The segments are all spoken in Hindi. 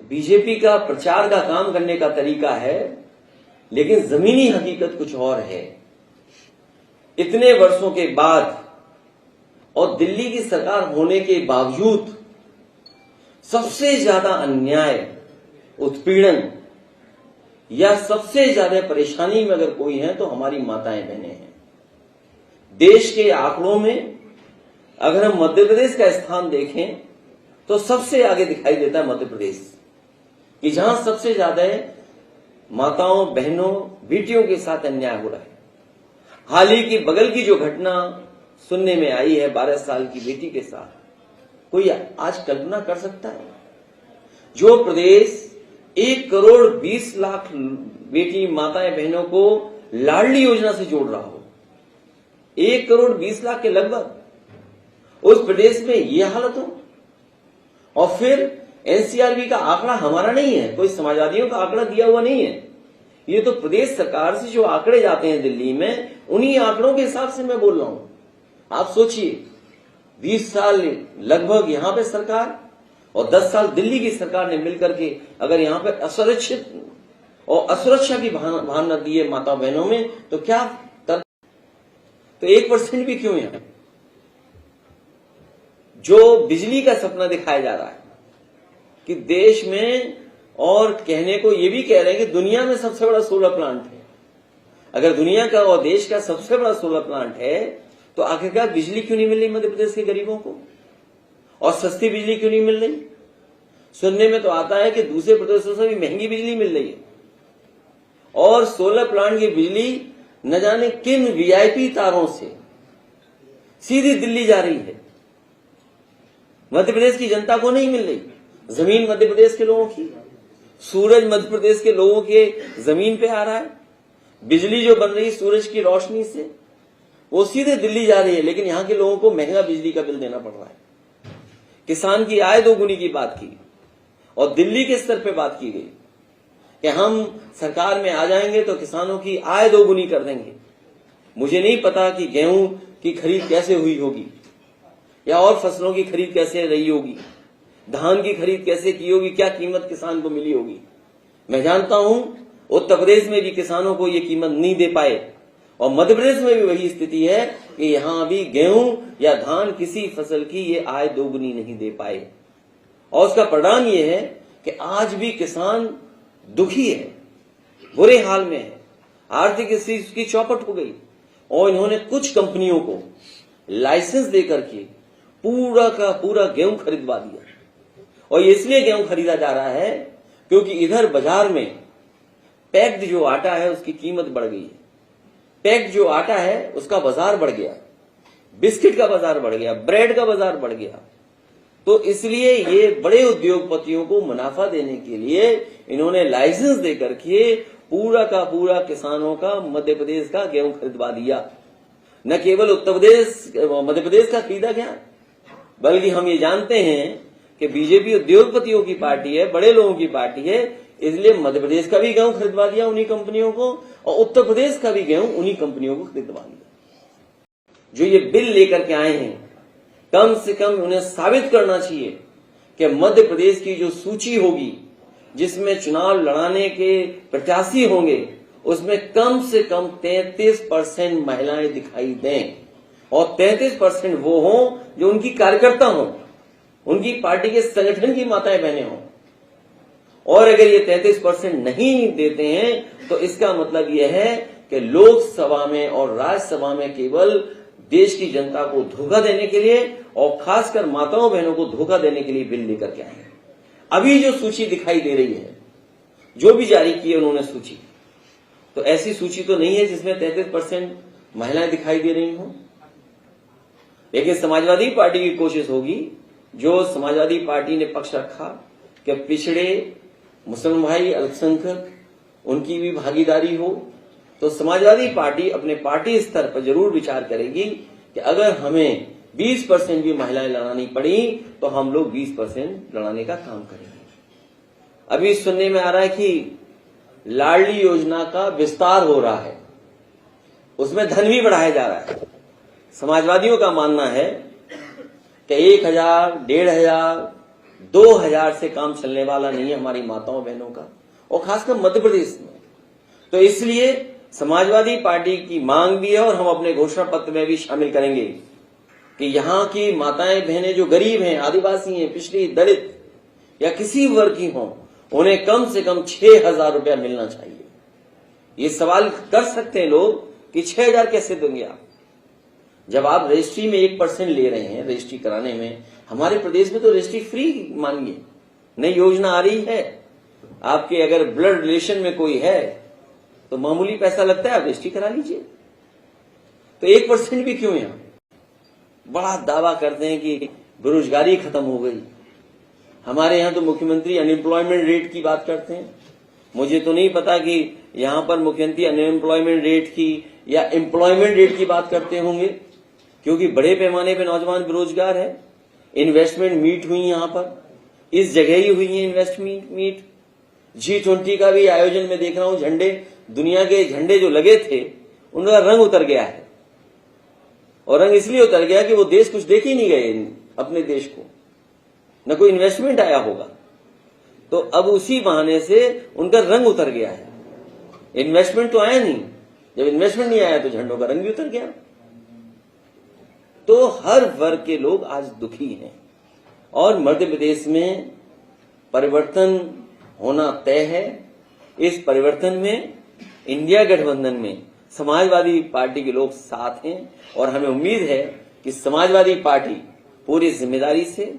बीजेपी का प्रचार का काम करने का तरीका है, लेकिन जमीनी हकीकत कुछ और है। इतने वर्षों के बाद और दिल्ली की सरकार होने के बावजूद सबसे ज्यादा अन्याय, उत्पीड़न या सबसे ज्यादा परेशानी में अगर कोई है तो हमारी माताएं बहनें हैं। देश के आंकड़ों में अगर हम मध्य प्रदेश का स्थान देखें तो सबसे आगे दिखाई देता है मध्य प्रदेश, कि जहां सबसे ज्यादा माताओं, बहनों, बेटियों के साथ अन्याय हो रहा है। हाल ही की बगल की जो घटना सुनने में आई है 12 साल की बेटी के साथ, कोई आज कल्पना कर सकता है? जो प्रदेश 1 करोड़ 20 लाख बेटी, माताएं, बहनों को लाडली योजना से जोड़ रहा हो, 1 करोड़ 20 लाख के लगभग, उस प्रदेश में यह हालत हो। और फिर एनसीआरबी का आंकड़ा हमारा नहीं है, कोई समाजवादियों का आंकड़ा दिया हुआ नहीं है, ये तो प्रदेश सरकार से जो आंकड़े जाते हैं दिल्ली में, उन्हीं आंकड़ों के हिसाब से मैं बोल रहा हूं। आप सोचिए, 20 साल लगभग यहां पे सरकार और 10 साल दिल्ली की सरकार ने मिलकर के अगर यहां पे असुरक्षित और असुरक्षा की भावना दी है माता बहनों में, तो क्या तो 1% भी क्यों यहां? जो बिजली का सपना दिखाया जा रहा है कि देश में, और कहने को ये भी कह रहे हैं कि दुनिया में सबसे बड़ा सोलर प्लांट है। अगर दुनिया का और देश का सबसे बड़ा सोलर प्लांट है तो आखिरकार बिजली क्यों नहीं मिल रही मध्य प्रदेश के गरीबों को? और सस्ती बिजली क्यों नहीं मिल रही? सुनने में तो आता है कि दूसरे प्रदेशों से भी महंगी बिजली मिल रही है, और सोलर प्लांट की बिजली न जाने किन वीआईपी तारों से सीधी दिल्ली जा रही है। मध्य प्रदेश की जनता को नहीं मिल रही। जमीन मध्य प्रदेश के लोगों की, सूरज मध्य प्रदेश के लोगों के जमीन पे आ रहा है, बिजली जो बन रही है सूरज की रोशनी से वो सीधे दिल्ली जा रही है, लेकिन यहां के लोगों को महंगा बिजली का बिल देना पड़ रहा है। किसान की आय दोगुनी की बात की और दिल्ली के स्तर पे बात की गई कि हम सरकार में आ जाएंगे तो किसानों की आय दोगुनी कर देंगे। मुझे नहीं पता कि गेहूं की खरीद कैसे हुई होगी या और फसलों की खरीद कैसे रही होगी, धान की खरीद कैसे की होगी, क्या कीमत किसान को मिली होगी। मैं जानता हूं उत्तर प्रदेश में भी किसानों को ये कीमत नहीं दे पाए, और मध्य प्रदेश में भी वही स्थिति है कि यहां भी गेहूं या धान, किसी फसल की ये आय दोगुनी नहीं दे पाए। और उसका परिणाम ये है कि आज भी किसान दुखी है, बुरे हाल में है, आर्थिक स्थिति उसकी चौपट हो गई। और इन्होंने कुछ कंपनियों को लाइसेंस देकर के पूरा का पूरा गेहूं खरीदवा दिया। और इसलिए गेहूं खरीदा जा रहा है क्योंकि इधर बाजार में पैक्ड जो आटा है उसकी कीमत बढ़ गई है, पैक्ड जो आटा है उसका बाजार बढ़ गया, बिस्किट का बाजार बढ़ गया, ब्रेड का बाजार बढ़ गया। तो इसलिए ये बड़े उद्योगपतियों को मुनाफा देने के लिए इन्होंने लाइसेंस देकर के पूरा का पूरा किसानों का मध्य प्रदेश का गेहूं खरीदवा दिया। न केवल उत्तर प्रदेश, मध्य प्रदेश का खरीदा गया, बल्कि हम ये जानते हैं कि बीजेपी उद्योगपतियों की पार्टी है, बड़े लोगों की पार्टी है, इसलिए मध्य प्रदेश का भी गेहूं खरीदवा दिया उन्हीं कंपनियों को, और उत्तर प्रदेश का भी गेहूं उन्हीं कंपनियों को खरीदवा दिया। जो ये बिल लेकर के आए हैं, कम से कम उन्हें साबित करना चाहिए कि मध्य प्रदेश की जो सूची होगी जिसमें चुनाव लड़ाने के प्रत्याशी होंगे, उसमें कम से कम 33% महिलाएं दिखाई दें, और 33% वो हों जो उनकी कार्यकर्ता हों, उनकी पार्टी के संगठन की माताएं बहनें हों। और अगर ये 33% नहीं देते हैं तो इसका मतलब यह है कि लोकसभा में और राज्यसभा में केवल देश की जनता को धोखा देने के लिए और खासकर माताओं बहनों को धोखा देने के लिए बिल लेकर के आए हैं। अभी जो सूची दिखाई दे रही है, जो भी जारी की है उन्होंने सूची, तो ऐसी सूची तो नहीं है जिसमें 33% महिलाएं दिखाई दे रही हों। लेकिन समाजवादी पार्टी की कोशिश होगी, जो समाजवादी पार्टी ने पक्ष रखा कि पिछड़े मुसलमान भाई, अल्पसंख्यक, उनकी भी भागीदारी हो, तो समाजवादी पार्टी अपने पार्टी स्तर पर जरूर विचार करेगी कि अगर हमें 20% भी महिलाएं लड़ानी पड़ी तो हम लोग 20% लड़ाने का काम करेंगे। अभी सुनने में आ रहा है कि लाडली योजना का विस्तार हो रहा है, उसमें धन भी बढ़ाया जा रहा है। समाजवादियों का मानना है कि 1000, 1500 2000 से काम चलने वाला नहीं है हमारी माताओं बहनों का, और खासकर मध्य प्रदेश में। तो इसलिए समाजवादी पार्टी की मांग भी है और हम अपने घोषणा पत्र में भी शामिल करेंगे कि यहाँ की माताएं बहनें जो गरीब हैं, आदिवासी हैं, पिछड़ी, दलित या किसी वर्ग की हों, उन्हें कम से कम 6,000 रुपया मिलना चाहिए। ये सवाल कर सकते हैं लोग कि 6,000 कैसे देंगे आप, जब आप रजिस्ट्री में 1% ले रहे हैं रजिस्ट्री कराने में। हमारे प्रदेश में तो रजिस्ट्री फ्री मानिए, नई योजना आ रही है। आपके अगर ब्लड रिलेशन में कोई है तो मामूली पैसा लगता है, आप रजिस्ट्री करा लीजिए। तो 1% भी क्यों? यहां बड़ा दावा करते हैं कि बेरोजगारी खत्म हो गई। हमारे यहां तो मुख्यमंत्री अनएम्प्लॉयमेंट रेट की बात करते हैं। मुझे तो नहीं पता कि यहां पर मुख्यमंत्री अनएम्प्लॉयमेंट रेट की या एम्प्लॉयमेंट रेट की बात करते होंगे, क्योंकि बड़े पैमाने पर नौजवान बेरोजगार है। इन्वेस्टमेंट मीट हुई यहां पर, इस जगह ही हुई है इन्वेस्टमेंट मीट। G20 का भी आयोजन में देख रहा हूं, झंडे, दुनिया के झंडे जो लगे थे उनका रंग उतर गया है, और रंग इसलिए उतर गया कि वो देश कुछ देख ही नहीं गए अपने देश को, न कोई इन्वेस्टमेंट आया होगा। तो अब उसी बहाने से उनका रंग उतर गया है। इन्वेस्टमेंट तो आया नहीं, जब इन्वेस्टमेंट नहीं आया तो झंडों का रंग भी उतर गया। तो हर वर्ग के लोग आज दुखी हैं, और मध्य प्रदेश में परिवर्तन होना तय है। इस परिवर्तन में इंडिया गठबंधन में समाजवादी पार्टी के लोग साथ हैं, और हमें उम्मीद है कि समाजवादी पार्टी पूरी जिम्मेदारी से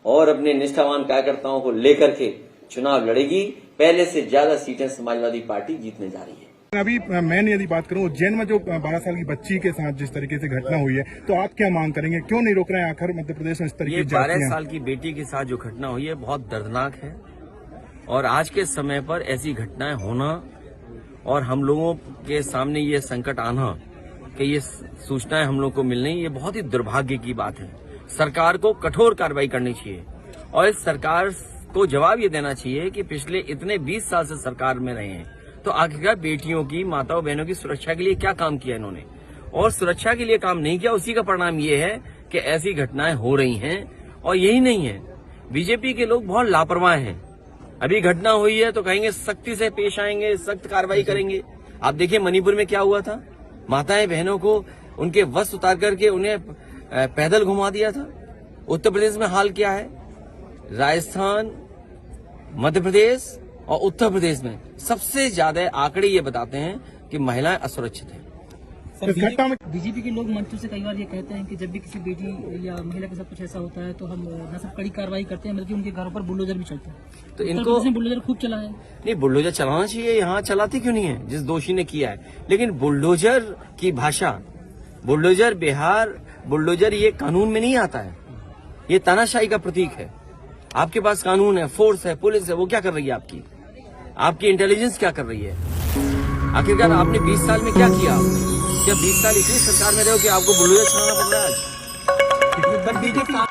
और अपने निष्ठावान कार्यकर्ताओं को लेकर के चुनाव लड़ेगी। पहले से ज्यादा सीटें समाजवादी पार्टी जीतने जा रही है। अभी मैंने यदि बात करूं, उज्जैन में जो 12 साल की बच्ची के साथ जिस तरीके से घटना हुई है, तो आप क्या मांग करेंगे? क्यों नहीं रोक रहे हैं आखिर मध्य प्रदेश में इस तरीके की? 12 साल की बेटी के साथ जो घटना हुई है बहुत दर्दनाक है, और आज के समय पर ऐसी घटनाएं होना और हम लोगों के सामने ये संकट आना कि ये सूचनाएं हम लोग को मिलनी, ये बहुत ही दुर्भाग्य की बात है। सरकार को कठोर कार्रवाई करनी चाहिए, और इस सरकार को जवाब ये देना चाहिए कि पिछले इतने 20 साल से सरकार में रहे हैं, तो आखिरकार बेटियों की, माताओं बहनों की सुरक्षा के लिए क्या काम किया इन्होंने, और सुरक्षा के लिए काम नहीं किया। उसी का परिणाम ये है कि ऐसी घटनाएं हो रही हैं। और यही नहीं है, बीजेपी के लोग बहुत लापरवाह हैं। अभी घटना हुई है तो कहेंगे सख्ती से पेश आएंगे, सख्त कार्रवाई करेंगे। आप देखिए मणिपुर में क्या हुआ था, माताएं बहनों को उनके वस्त्र उतार करके उन्हें पैदल घुमा दिया था। उत्तर प्रदेश में हाल क्या है? राजस्थान, मध्य प्रदेश और उत्तर प्रदेश में सबसे ज्यादा आंकड़े ये बताते हैं कि महिलाएं असुरक्षित हैं। बीजेपी के लोग मंच से कई बार ये कहते हैं कि जब भी किसी बेटी या महिला के साथ कुछ ऐसा होता है तो हम न सिर्फ कड़ी कार्रवाई करते हैं बल्कि उनके घरों पर बुलडोजर भी चलते हैं। तो इनको बुलडोजर खूब चला है। नहीं, बुलडोजर चलाना चाहिए, यहाँ चलाते क्यों नहीं है जिस दोषी ने किया है। लेकिन बुलडोजर की भाषा, बुलडोजर बिहार, बुलडोजर ये कानून में नहीं आता है, ये तानाशाही का प्रतीक है। आपके पास कानून है, फोर्स है, पुलिस है, वो क्या कर रही है? आपकी इंटेलिजेंस क्या कर रही है? आखिरकार आपने 20 साल में क्या किया? क्या 20 साल इसलिए सरकार में रहे हो कि आपको बुलडोजर चलाना पड़ रहा है आज?